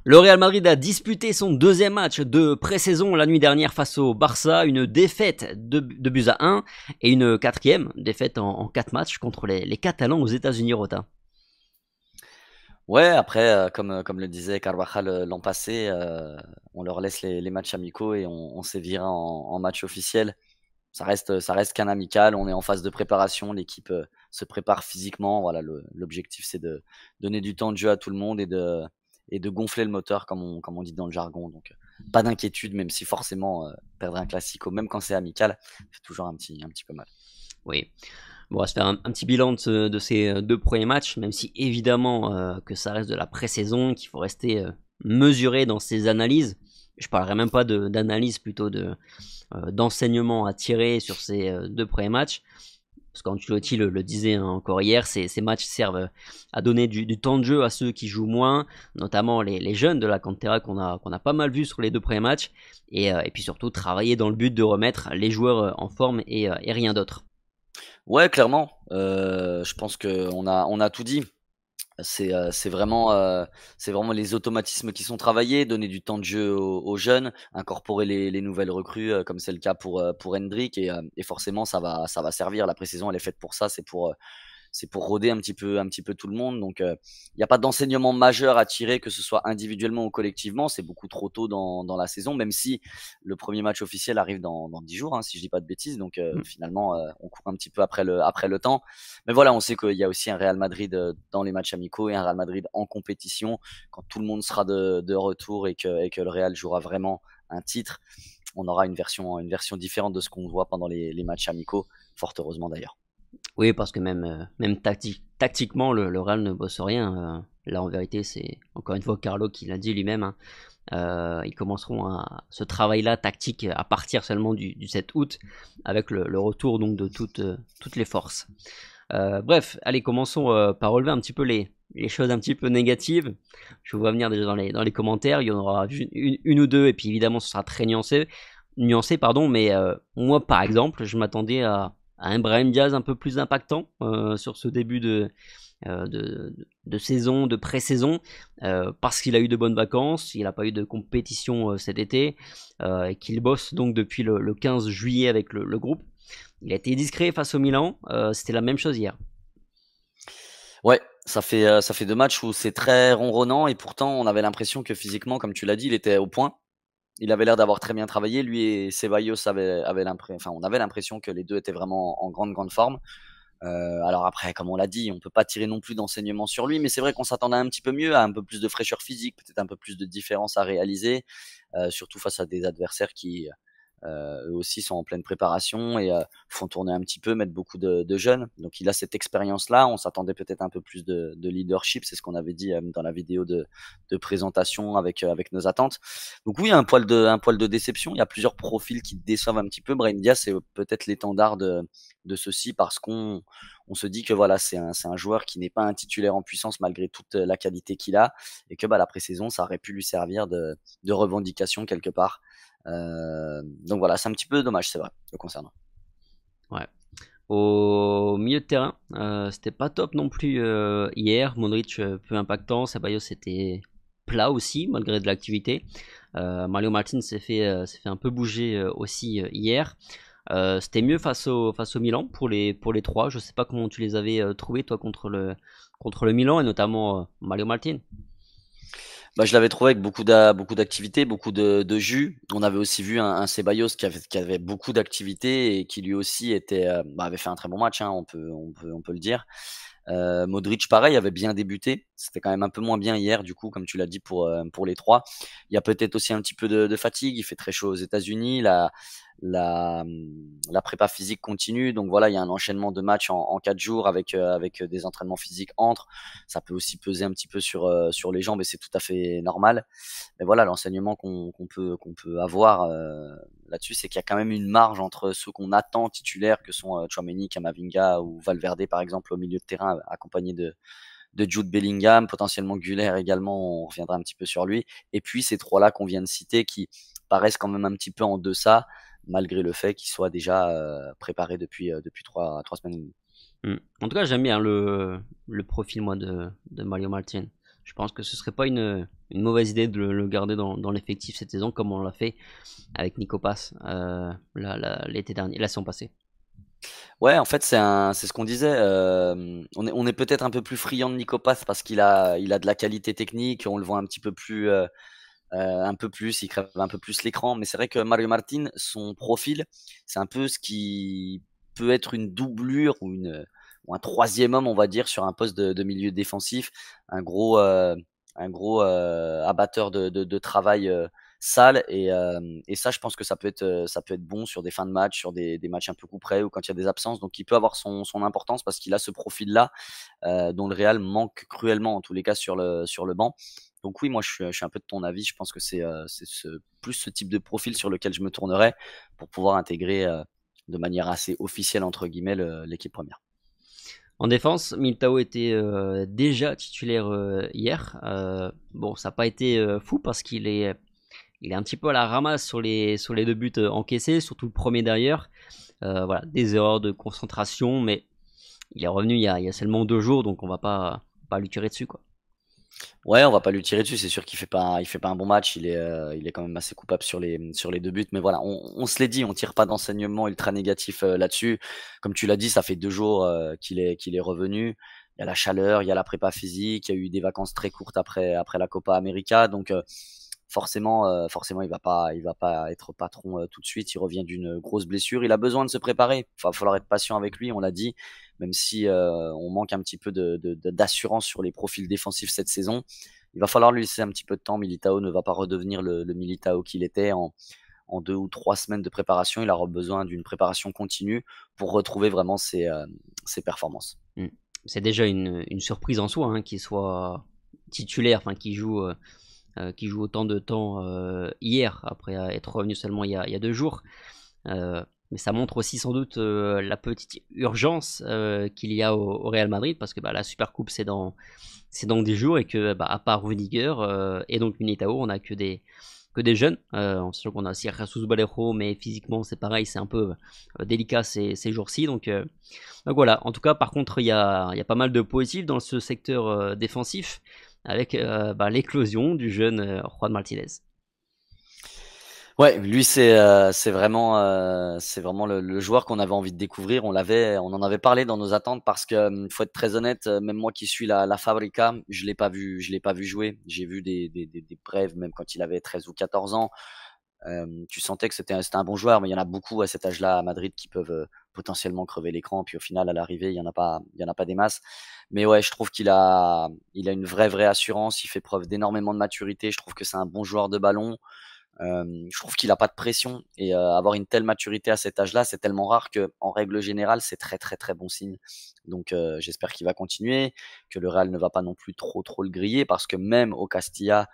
Le Real Madrid a disputé son deuxième match de pré-saison la nuit dernière face au Barça, une défaite de buts à 1 et une quatrième défaite en 4 matchs contre les Catalans aux États-Unis, Rota. Ouais, après, comme le disait Carvajal l'an passé, on leur laisse les matchs amicaux et on sévira en match officiel. Ça reste qu'un amical, on est en phase de préparation, l'équipe se prépare physiquement. Voilà, l'objectif c'est de donner du temps de jeu à tout le monde et de gonfler le moteur comme on dit dans le jargon. Donc pas d'inquiétude, même si forcément perdre un classico, même quand c'est amical, fait toujours un petit peu mal. Oui. Bon, on va se faire un petit bilan de ces deux premiers matchs, même si évidemment que ça reste de la pré-saison, qu'il faut rester mesuré dans ses analyses. Je parlerai même pas d'analyse, plutôt d'enseignement à tirer sur ces deux premiers matchs. Parce qu'Ancelotti le disait encore hier, ces matchs servent à donner du temps de jeu à ceux qui jouent moins, notamment les jeunes de la Cantera qu'on a pas mal vu sur les deux premiers matchs, et puis surtout travailler dans le but de remettre les joueurs en forme et rien d'autre. Ouais, clairement, je pense qu'on a tout dit. C'est vraiment les automatismes qui sont travaillés, donner du temps de jeu aux jeunes, incorporer les nouvelles recrues, comme c'est le cas pour Hendrick et forcément ça va servir. La pré-saison elle est faite pour ça, c'est pour roder un petit peu tout le monde. Donc, il y a pas d'enseignement majeur à tirer, que ce soit individuellement ou collectivement. C'est beaucoup trop tôt dans la saison, même si le premier match officiel arrive dans 10 jours, hein, si je dis pas de bêtises. Donc, finalement, on court un petit peu après le temps. Mais voilà, on sait qu'il y a aussi un Real Madrid dans les matchs amicaux et un Real Madrid en compétition. Quand tout le monde sera de retour et que le Real jouera vraiment un titre, on aura une version différente de ce qu'on voit pendant les matchs amicaux, fort heureusement d'ailleurs. Oui, parce que même tactiquement, le Real ne bosse rien. Là, en vérité, c'est encore une fois Carlo qui l'a dit lui-même, hein. Ils commenceront ce travail-là tactique à partir seulement du 7 août, avec le retour donc de toutes les forces. Bref, allez, commençons par relever un petit peu les choses un petit peu négatives. Je vous vois venir déjà dans les commentaires. Il y en aura une ou deux, et puis évidemment, ce sera très nuancé, pardon. Mais moi, par exemple, je m'attendais à un Brahim Diaz un peu plus impactant sur ce début de saison, de pré-saison, parce qu'il a eu de bonnes vacances, il n'a pas eu de compétition cet été, et qu'il bosse donc depuis le 15 juillet avec le groupe. Il a été discret face au Milan, c'était la même chose hier. Ouais, ça fait 2 matchs où c'est très ronronnant et pourtant on avait l'impression que physiquement, comme tu l'as dit, il était au point. Il avait l'air d'avoir très bien travaillé. Lui et Ceballos on avait l'impression que les 2 étaient vraiment en grande, grande forme. Alors après, comme on l'a dit, on peut pas tirer non plus d'enseignements sur lui, mais c'est vrai qu'on s'attendait un petit peu mieux, à un peu plus de fraîcheur physique, peut-être un peu plus de différence à réaliser, surtout face à des adversaires qui, eux aussi sont en pleine préparation et font tourner un petit peu, mettre beaucoup de jeunes. Donc il a cette expérience-là. On s'attendait peut-être un peu plus de leadership, c'est ce qu'on avait dit dans la vidéo de présentation avec nos attentes. Donc oui, un poil de déception. Il y a plusieurs profils qui déçoivent un petit peu. Brahim Diaz, c'est peut-être l'étendard de ceci parce qu'on se dit que voilà, c'est un joueur qui n'est pas un titulaire en puissance malgré toute la qualité qu'il a et que la pré-saison, ça aurait pu lui servir de revendication quelque part. Donc voilà, c'est un petit peu dommage, c'est vrai, le concernant. Ouais. Au milieu de terrain, c'était pas top non plus hier. Modric peu impactant, Ceballos c'était plat aussi malgré de l'activité. Mario Martin s'est fait un peu bouger aussi hier. C'était mieux face au Milan pour les trois. Je sais pas comment tu les avais trouvés toi contre le Milan et notamment Mario Martin. Je l'avais trouvé avec beaucoup d'activité, beaucoup de jus. On avait aussi vu un Ceballos qui avait beaucoup d'activité et qui lui aussi avait fait un très bon match, hein, on peut le dire. Modric, pareil, avait bien débuté. C'était quand même un peu moins bien hier, du coup, comme tu l'as dit pour les trois. Il y a peut-être aussi un petit peu de fatigue. Il fait très chaud aux États-Unis. La prépa physique continue. Donc voilà, il y a un enchaînement de matchs en 4 jours avec des entraînements physiques entre. Ça peut aussi peser un petit peu sur les jambes et c'est tout à fait normal. Mais voilà, l'enseignement qu'on peut avoir là-dessus, c'est qu'il y a quand même une marge entre ceux qu'on attend titulaires, que sont Tchouaméni, Camavinga ou Valverde, par exemple, au milieu de terrain, accompagné de Jude Bellingham, potentiellement Güler également, on reviendra un petit peu sur lui. Et puis ces trois-là qu'on vient de citer qui paraissent quand même un petit peu en deçà, malgré le fait qu'ils soient déjà préparés depuis trois semaines et demie. En tout cas, j'aime bien le profil moi de Mario Martin. Je pense que ce serait pas une mauvaise idée de le garder dans l'effectif cette saison, comme on l'a fait avec Nico Pass l'été dernier, la saison passée. Ouais, en fait, c'est ce qu'on disait. On est peut-être un peu plus friand de Nico Paz parce il a de la qualité technique. On le voit un peu plus, il crève un peu plus l'écran. Mais c'est vrai que Mario Martin, son profil, c'est un peu ce qui peut être une doublure ou un troisième homme, on va dire, sur un poste de milieu défensif. Un gros abatteur de travail sale. Et ça, je pense que ça peut être bon sur des fins de match, sur des matchs un peu coup près ou quand il y a des absences. Donc, il peut avoir son importance parce qu'il a ce profil-là dont le Real manque cruellement, en tous les cas, sur le banc. Donc oui, moi je suis un peu de ton avis. Je pense que plus ce type de profil sur lequel je me tournerais pour pouvoir intégrer de manière assez officielle entre guillemets l'équipe première. En défense, Militao était déjà titulaire hier. Bon, ça n'a pas été fou parce il est un petit peu à la ramasse sur les deux buts encaissés, surtout le premier d'ailleurs. Voilà, des erreurs de concentration, mais il est revenu il y a seulement 2 jours, donc on va pas lui tirer dessus, quoi. Ouais, on va pas lui tirer dessus. C'est sûr il fait pas un bon match. Il est quand même assez coupable sur les deux buts. Mais voilà, on se l'est dit, on tire pas d'enseignement ultra négatif là-dessus. Comme tu l'as dit, ça fait 2 jours qu'il est revenu. Il y a la chaleur, il y a la prépa physique, il y a eu des vacances très courtes après la Copa América. Donc forcément, il va pas être patron tout de suite. Il revient d'une grosse blessure. Il a besoin de se préparer. Il va falloir être patient avec lui, on l'a dit. Même si on manque un petit peu d'assurance sur les profils défensifs cette saison, il va falloir lui laisser un petit peu de temps. Militao ne va pas redevenir le Militao qu'il était en 2 ou 3 semaines de préparation. Il aura besoin d'une préparation continue pour retrouver vraiment ses performances. Mm. C'est déjà une surprise en soi, hein, qu'il soit titulaire, enfin qui joue autant de temps hier, après être revenu seulement il y a 2 jours. Mais ça montre aussi sans doute la petite urgence qu'il y a au Real Madrid, parce que la Super Coupe c'est dans 10 jours et que à part Rudiger et donc Militao, on n'a que des jeunes. En sachant qu'on a aussi Jesus Vallejo, mais physiquement c'est pareil, c'est un peu délicat ces jours-ci. Donc voilà, en tout cas par contre il y a pas mal de positifs dans ce secteur défensif avec l'éclosion du jeune Juan Martinez. Ouais, lui c'est vraiment le joueur qu'on avait envie de découvrir. On en avait parlé dans nos attentes parce que faut être très honnête, même moi qui suis la Fabrica, je l'ai pas vu jouer. J'ai vu des brèves même quand il avait 13 ou 14 ans. Tu sentais que c'était un bon joueur, mais il y en a beaucoup à cet âge-là à Madrid qui peuvent potentiellement crever l'écran. Puis au final, à l'arrivée, il y en a pas des masses. Mais ouais, je trouve il a une vraie assurance. Il fait preuve d'énormément de maturité. Je trouve que c'est un bon joueur de ballon. Je trouve qu'il a pas de pression et avoir une telle maturité à cet âge-là, c'est tellement rare que, en règle générale, c'est très bon signe. Donc j'espère qu'il va continuer, que le Real ne va pas non plus trop le griller parce que même au Castilla,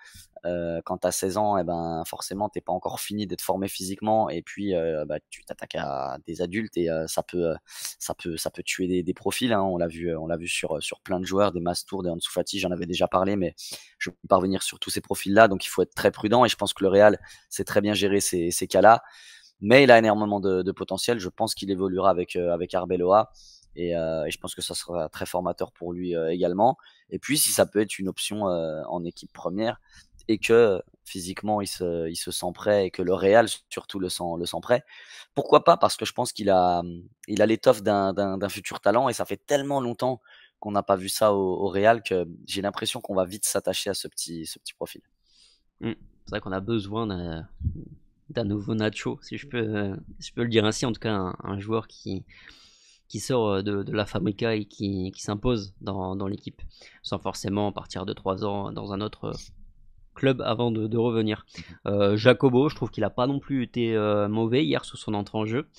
quand tu as 16 ans, eh ben forcément t'es pas encore fini d'être formé physiquement et puis tu t'attaques à des adultes et ça peut tuer des profils. Hein. On l'a vu sur plein de joueurs, des Mastour, des Ansu Fati, j'en avais déjà parlé, mais je peux pas revenir sur tous ces profils-là, donc il faut être très prudent et je pense que le Real sait très bien gérer ces cas-là. Mais il a énormément de potentiel. Je pense qu'il évoluera avec Arbeloa. Et je pense que ça sera très formateur pour lui également. Et puis, si ça peut être une option en équipe première et que physiquement il se sent prêt et que le Real surtout le sent prêt, pourquoi pas? Parce que je pense il a l'étoffe d'un futur talent et ça fait tellement longtemps qu'on n'a pas vu ça au Real que j'ai l'impression qu'on va vite s'attacher à ce petit profil. C'est vrai qu'on a besoin d'un nouveau Nacho, si je peux le dire ainsi, en tout cas un joueur qui sort de la Fabrica et qui s'impose dans l'équipe, sans forcément partir de 3 ans dans un autre club avant de revenir. Jacobo, je trouve qu'il a pas non plus été mauvais hier sur son entrée en jeu,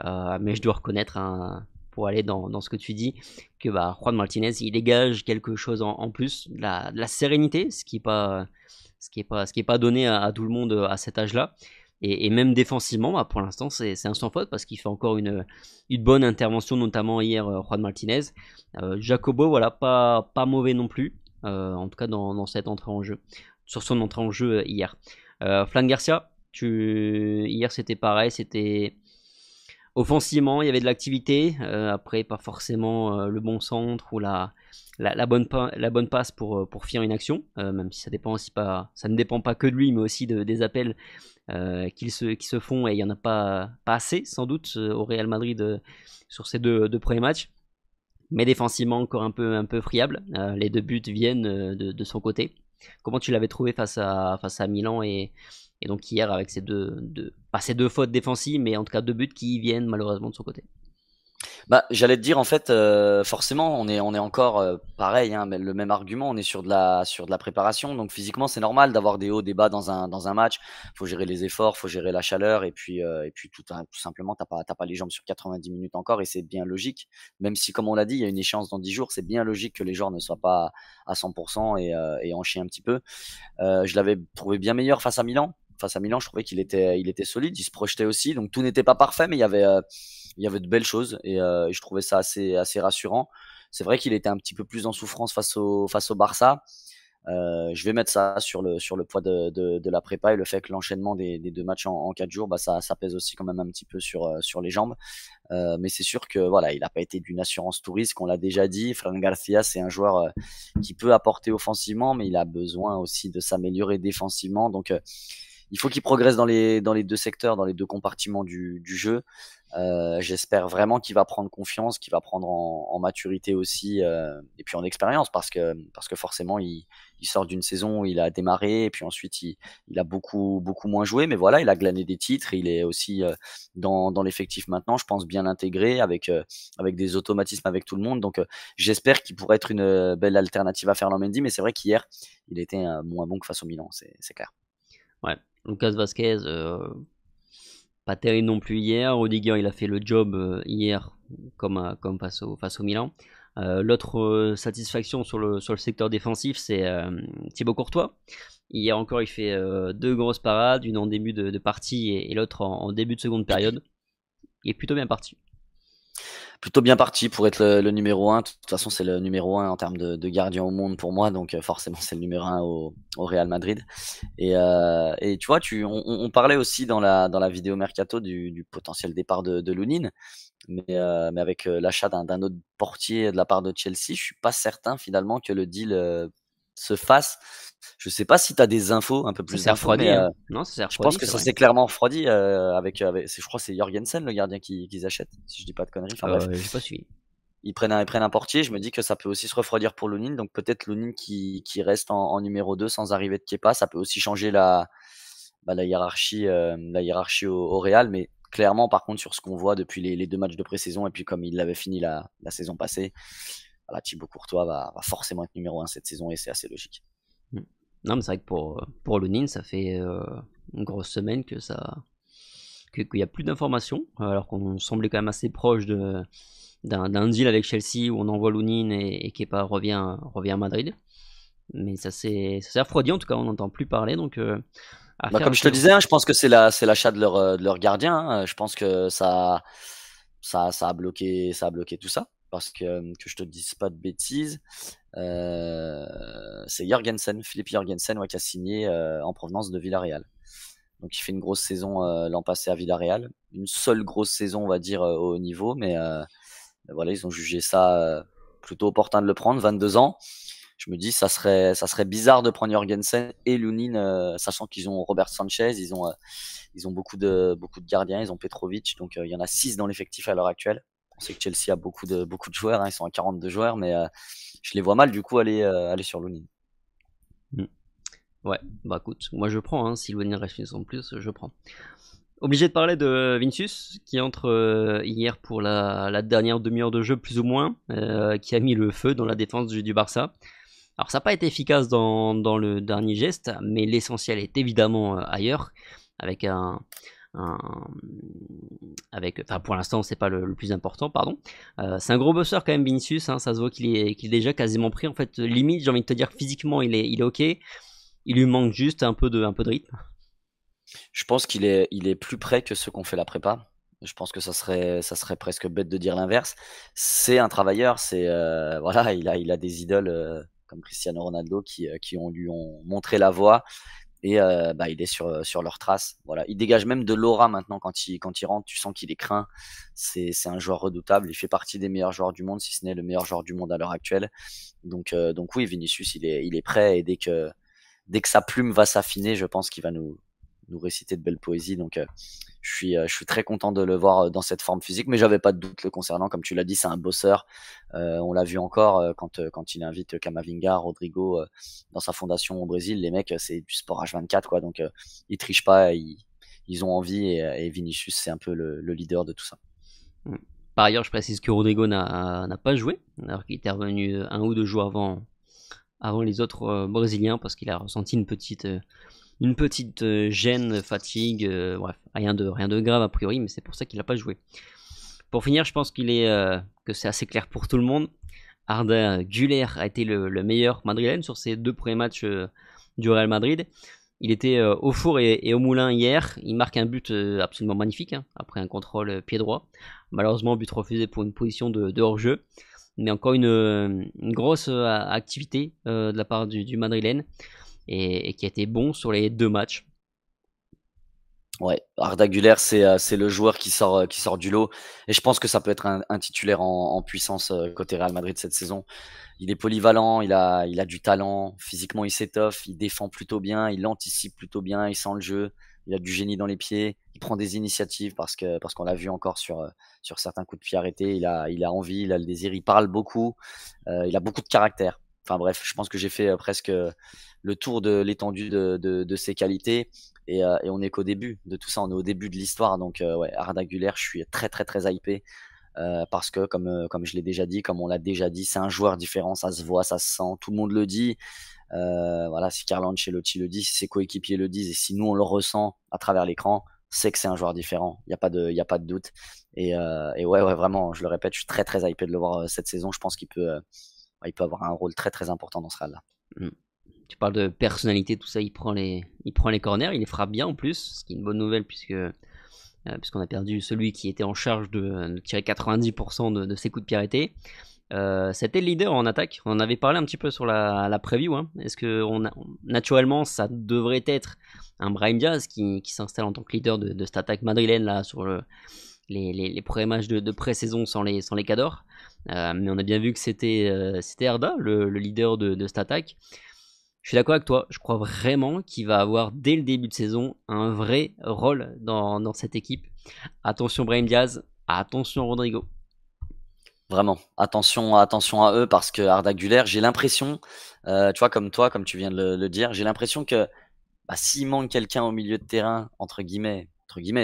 mais je dois reconnaître, hein, pour aller dans ce que tu dis, que Juan Martinez il dégage quelque chose en plus, de la sérénité, ce qui est pas donné à tout le monde à cet âge-là. Et même défensivement, pour l'instant, c'est un sans faute parce qu'il fait encore une bonne intervention, notamment hier, Juan Martinez. Jacobo, voilà, pas mauvais non plus, en tout cas dans cette entrée en jeu, sur son entrée en jeu hier. Flan Garcia, hier c'était pareil, c'était Offensivement, il y avait de l'activité. Après, pas forcément le bon centre ou la bonne passe pour finir une action. Même si ça ne dépend pas que de lui, mais aussi des appels qui se font. Et il n'y en a pas assez, sans doute, au Real Madrid sur ces deux premiers matchs. Mais défensivement, encore un peu friable. Les deux buts viennent de son côté. Comment tu l'avais trouvé face à Milan et donc hier avec pas ces deux fautes défensives, mais en tout cas deux buts qui viennent malheureusement de son côté. Bah, j'allais te dire en fait, forcément, on est encore pareil, hein, mais le même argument. On est sur de la préparation, donc physiquement, c'est normal d'avoir des hauts, des bas dans un match. Faut gérer les efforts, faut gérer la chaleur, et puis tout simplement, t'as pas les jambes sur 90 minutes encore, et c'est bien logique. Même si, comme on l'a dit, il y a une échéance dans 10 jours, c'est bien logique que les joueurs ne soient pas à 100% et en chient un petit peu. Je l'avais trouvé bien meilleur face à Milan. Face à Milan, je trouvais il était solide, il se projetait aussi. Donc tout n'était pas parfait, mais il y avait de belles choses et je trouvais ça assez rassurant. C'est vrai qu'il était un petit peu plus en souffrance face au Barça. Je vais mettre ça sur le poids de la prépa et le fait que l'enchaînement des deux matchs en 4 jours, bah ça pèse aussi quand même un petit peu sur les jambes. Mais c'est sûr que voilà, il n'a pas été d'une assurance touriste, qu'on l'a déjà dit. Fran Garcia, c'est un joueur qui peut apporter offensivement, mais il a besoin aussi de s'améliorer défensivement. Donc il faut qu'il progresse dans les deux secteurs, dans les deux compartiments du jeu. J'espère vraiment qu'il va prendre confiance, qu'il va prendre en maturité aussi, et puis en expérience, parce que forcément il sort d'une saison où il a démarré et puis ensuite il a beaucoup moins joué, mais voilà, il a glané des titres, il est aussi dans l'effectif maintenant, je pense bien intégré avec des automatismes avec tout le monde, donc j'espère qu'il pourrait être une belle alternative à Ferland Mendy, mais c'est vrai qu'hier il était moins bon que face au Milan, c'est clair. Ouais, Lucas Vasquez, pas terrible non plus hier. Rudiger, il a fait le job hier comme face au Milan. L'autre satisfaction sur le secteur défensif, c'est Thibaut Courtois. Hier encore, il fait deux grosses parades, une en début de partie et l'autre en début de seconde période. Il est plutôt bien parti. Plutôt bien parti pour être le numéro un. De toute façon, c'est le numéro un en termes de gardien au monde pour moi, donc forcément c'est le numéro un au Real Madrid. Et tu vois, on parlait aussi dans la vidéo mercato du potentiel départ de Lunin, mais avec l'achat d'un autre portier de la part de Chelsea, je suis pas certain finalement que le deal se fasse. Je sais pas si tu as des infos, un peu Ça plus s'est d'infos, refroidi, mais hein. Non, ça s'est je pense refroidi, que c'est ça vrai. s'est clairement refroidi je crois que c'est Jorgensen le gardien qu'ils achètent, si je dis pas de conneries. Enfin bref, J'ai pas suivi. ils prennent un portier. Je me dis que ça peut aussi se refroidir pour Lunin, donc peut-être Lunin qui reste en numéro 2 sans arriver de Kepa, ça peut aussi changer la hiérarchie au Real, mais clairement par contre sur ce qu'on voit depuis les deux matchs de pré-saison et puis comme il l'avait fini la saison passée, voilà, Thibaut Courtois va forcément être numéro 1 cette saison et c'est assez logique. Mm. Non, mais c'est vrai que pour Lunin, ça fait une grosse semaine qu'il n'y a plus d'informations, alors qu'on semblait quand même assez proche d'un deal avec Chelsea où on envoie Lunin et Kepa revient à Madrid. Mais ça s'est refroidi, en tout cas, on n'entend plus parler, donc Bah, affaire comme à je te suivre. disais, hein, je pense que c'est l'achat de leur gardien, hein. Je pense que ça a bloqué tout ça. Parce que je te dise pas de bêtises, c'est Jorgensen, Philippe Jorgensen, ouais, qui a signé en provenance de Villarreal. Donc il fait une grosse saison l'an passé à Villarreal. Une seule grosse saison, on va dire, au haut niveau, mais voilà, ils ont jugé ça plutôt opportun de le prendre, 22 ans. Je me dis, ça serait bizarre de prendre Jorgensen et Lunin, sachant qu'ils ont Robert Sanchez, ils ont beaucoup de gardiens, ils ont Petrovic, donc il y en a 6 dans l'effectif à l'heure actuelle. On sait que Chelsea a beaucoup de joueurs, hein, ils sont à 42 joueurs, mais je les vois mal du coup aller sur Lunin. Mm. Ouais, bah écoute, moi je prends, hein, si Lunin reste une saison de plus, je prends. Obligé de parler de Vinicius, qui entre hier pour la dernière demi-heure de jeu, plus ou moins, qui a mis le feu dans la défense du Barça. Alors ça n'a pas été efficace dans le dernier geste, mais l'essentiel est évidemment ailleurs, avec un- enfin pour l'instant c'est pas le plus important, pardon. C'est un gros bosseur quand même Vinicius, hein, ça se voit qu'il est déjà quasiment pris. En fait, limite j'ai envie de te dire physiquement il est ok, il lui manque juste un peu de rythme. Je pense il est plus près que ceux qu'on fait la prépa. Je pense que ça serait presque bête de dire l'inverse. C'est un travailleur, voilà, il a des idoles comme Cristiano Ronaldo qui lui ont montré la voie, Et il est sur leur trace. Voilà. Il dégage même de l'aura maintenant quand il rentre. Tu sens qu'il est craint. C'est un joueur redoutable. Il fait partie des meilleurs joueurs du monde, si ce n'est le meilleur joueur du monde à l'heure actuelle. Donc oui, Vinicius, il est prêt. Et dès que sa plume va s'affiner, je pense qu'il va nous réciter de belles poésies. Donc je suis très content de le voir dans cette forme physique, mais j'avais pas de doute le concernant. Comme tu l'as dit, c'est un bosseur. On l'a vu encore quand il invite Camavinga, Rodrigo dans sa fondation au Brésil. Les mecs, c'est du sport H24, quoi. Donc ils trichent pas, ils ont envie et Vinicius, c'est un peu le leader de tout ça. Par ailleurs, je précise que Rodrigo n'a pas joué, alors qu'il était revenu 1 ou 2 jours avant les autres Brésiliens, parce qu'il a ressenti une petite gêne, fatigue, bref, rien de grave a priori, mais c'est pour ça qu'il n'a pas joué. Pour finir, je pense que c'est assez clair pour tout le monde. Arda Güler a été le meilleur madrilène sur ses 2 premiers matchs du Real Madrid. Il était au four et au moulin hier. Il marque un but absolument magnifique, hein, après un contrôle pied droit. Malheureusement, but refusé pour une position de hors-jeu. Mais encore une grosse activité de la part du Madrilène et qui a été bon sur les 2 matchs. Ouais, Arda Güler, c'est le joueur qui sort du lot. Et je pense que ça peut être un titulaire en puissance côté Real Madrid cette saison. Il est polyvalent, il a du talent, physiquement il s'étoffe, il défend plutôt bien, il anticipe plutôt bien, il sent le jeu, il a du génie dans les pieds, il prend des initiatives parce qu'on l'a vu encore sur certains coups de pied arrêtés, il a envie, il a le désir, il parle beaucoup, il a beaucoup de caractère. Enfin bref, je pense que j'ai fait presque le tour de l'étendue de ses qualités et on est qu'au début de tout ça, on est au début de l'histoire. Donc ouais, Arda Güler, je suis très très très hypé. Parce que comme je l'ai déjà dit, comme on l'a déjà dit, c'est un joueur différent, ça se voit, ça se sent, tout le monde le dit. Voilà, si Carlo Ancelotti le dit, si ses coéquipiers le disent, et si nous on le ressent à travers l'écran, c'est que c'est un joueur différent. Il y a pas de doute. Et ouais, vraiment, je le répète, je suis très très hypé de le voir cette saison. Je pense qu'il peut avoir un rôle très très important dans ce Real là. Tu parles de personnalité, tout ça, il prend les corners, il les frappe bien en plus, ce qui est une bonne nouvelle puisqu'on a perdu celui qui était en charge de tirer 90% de ses coups de pied arrêtés. C'était le leader en attaque. On en avait parlé un petit peu sur la preview. Hein. Est-ce que naturellement, ça devrait être un Brahim Diaz qui s'installe en tant que leader de cette attaque madrilène là sur les premiers matchs de pré-saison sans les cadors. Mais on a bien vu que c'était Arda, le leader de cette attaque. Je suis d'accord avec toi, je crois vraiment qu'il va avoir dès le début de saison un vrai rôle dans cette équipe. Attention Brahim Diaz, attention Rodrigo. Vraiment, attention à eux parce que Arda Güler, j'ai l'impression, tu vois, comme toi, comme tu viens de le dire, j'ai l'impression que s'il manque quelqu'un au milieu de terrain, entre guillemets,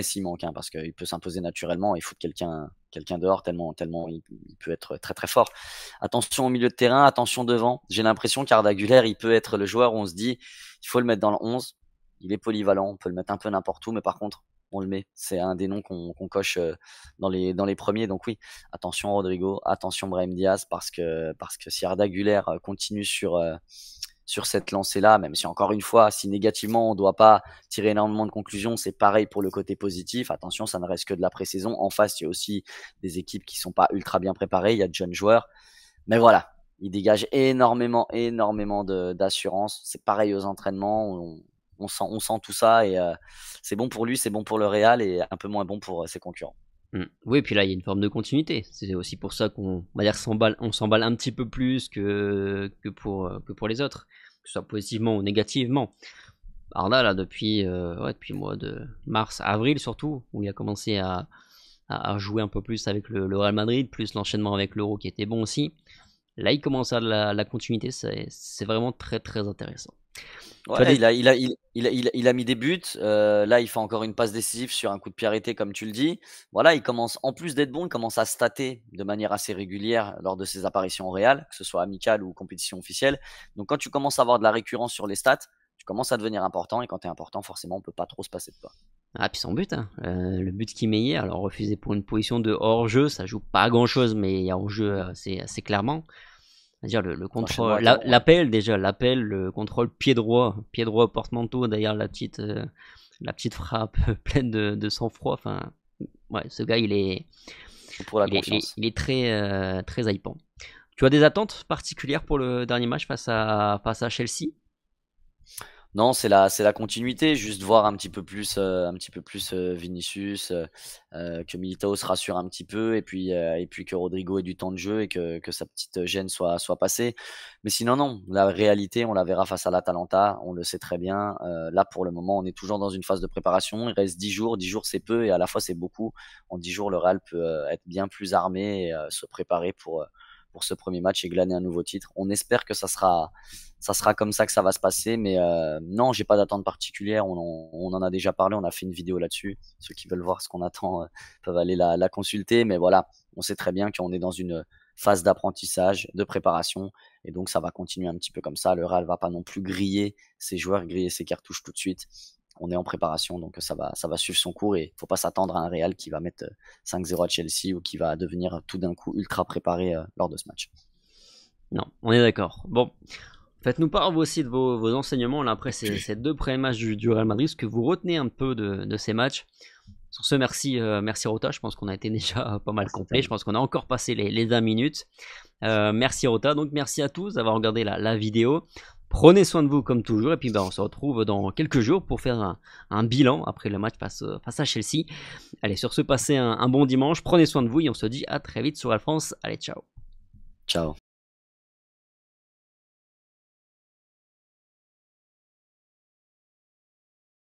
s'il manque, hein, parce qu'il peut s'imposer naturellement et foutre quelqu'un dehors tellement il peut être très très fort. Attention au milieu de terrain, attention devant. J'ai l'impression qu'Arda Güler, il peut être le joueur où on se dit, il faut le mettre dans le 11. Il est polyvalent, on peut le mettre un peu n'importe où, mais par contre, on le met. C'est un des noms qu'on coche dans les premiers. Donc oui, attention Rodrigo, attention Brahim Diaz, parce que si Arda Güler continue sur cette lancée-là, même si encore une fois, si négativement on ne doit pas tirer énormément de conclusions, c'est pareil pour le côté positif. Attention, ça ne reste que de la pré-saison. En face, il y a aussi des équipes qui sont pas ultra bien préparées, il y a de jeunes joueurs. Mais voilà, il dégage énormément d'assurance. C'est pareil aux entraînements, on sent tout ça et c'est bon pour lui, c'est bon pour le Real et un peu moins bon pour ses concurrents. Oui, puis là, il y a une forme de continuité. C'est aussi pour ça qu'on va dire on s'emballe un petit peu plus que pour les autres, que ce soit positivement ou négativement. Alors là, depuis le mois de mars, avril surtout, où il a commencé à jouer un peu plus avec le Real Madrid, plus l'enchaînement avec l'Euro qui était bon aussi. Là, il commence à la continuité, c'est vraiment très très intéressant. Ouais, il a mis des buts. Là, il fait encore une passe décisive sur un coup de pied arrêté, comme tu le dis. Voilà, il commence, en plus d'être bon, il commence à stater de manière assez régulière lors de ses apparitions au Real, que ce soit amicale ou compétition officielle. Donc, quand tu commences à avoir de la récurrence sur les stats, tu commences à devenir important. Et quand tu es important, forcément, on peut pas trop se passer de toi. Ah, puis son but, hein. Le but qu'il met hier, alors refusé pour une position de hors-jeu, ça joue pas grand-chose, mais il y a hors-jeu assez clairement. C'est-à-dire le contrôle, l'appel déjà, le contrôle pied droit porte-manteau, d'ailleurs la petite frappe pleine de sang-froid. Enfin, ouais, ce gars, il est très très hypant. Tu as des attentes particulières pour le dernier match face à Chelsea? Non, c'est la continuité, juste voir un petit peu plus Vinicius, que Militao se rassure un petit peu et puis que Rodrigo ait du temps de jeu et que sa petite gêne soit passée. Mais sinon non, la réalité, on la verra face à l'Atalanta, on le sait très bien. Là, pour le moment, on est toujours dans une phase de préparation. Il reste 10 jours, 10 jours c'est peu et à la fois c'est beaucoup. En 10 jours, le Real peut, être bien plus armé et se préparer pour ce premier match et glaner un nouveau titre. On espère que ça sera comme ça que ça va se passer. Mais non, j'ai pas d'attente particulière. On en a déjà parlé. On a fait une vidéo là-dessus. Ceux qui veulent voir ce qu'on attend peuvent aller la consulter. Mais voilà, on sait très bien qu'on est dans une phase d'apprentissage, de préparation. Et donc, ça va continuer un petit peu comme ça. Le Real va pas non plus griller ses joueurs, griller ses cartouches tout de suite. On est en préparation, donc ça va suivre son cours et il faut pas s'attendre à un Real qui va mettre 5-0 à Chelsea ou qui va devenir tout d'un coup ultra préparé lors de ce match. Non, on est d'accord. Bon, faites-nous part vous aussi de vos enseignements là, après ces deux premiers matchs du Real Madrid, ce que vous retenez un peu de ces matchs. Sur ce, merci Rota, je pense qu'on a été déjà pas mal complet, je pense qu'on a encore passé les 20 minutes. Merci Rota, donc merci à tous d'avoir regardé la vidéo. Prenez soin de vous comme toujours, et puis on se retrouve dans quelques jours pour faire un bilan après le match face à Chelsea. Allez, sur ce, passez un bon dimanche, prenez soin de vous et on se dit à très vite sur Al France. Allez, ciao. Ciao.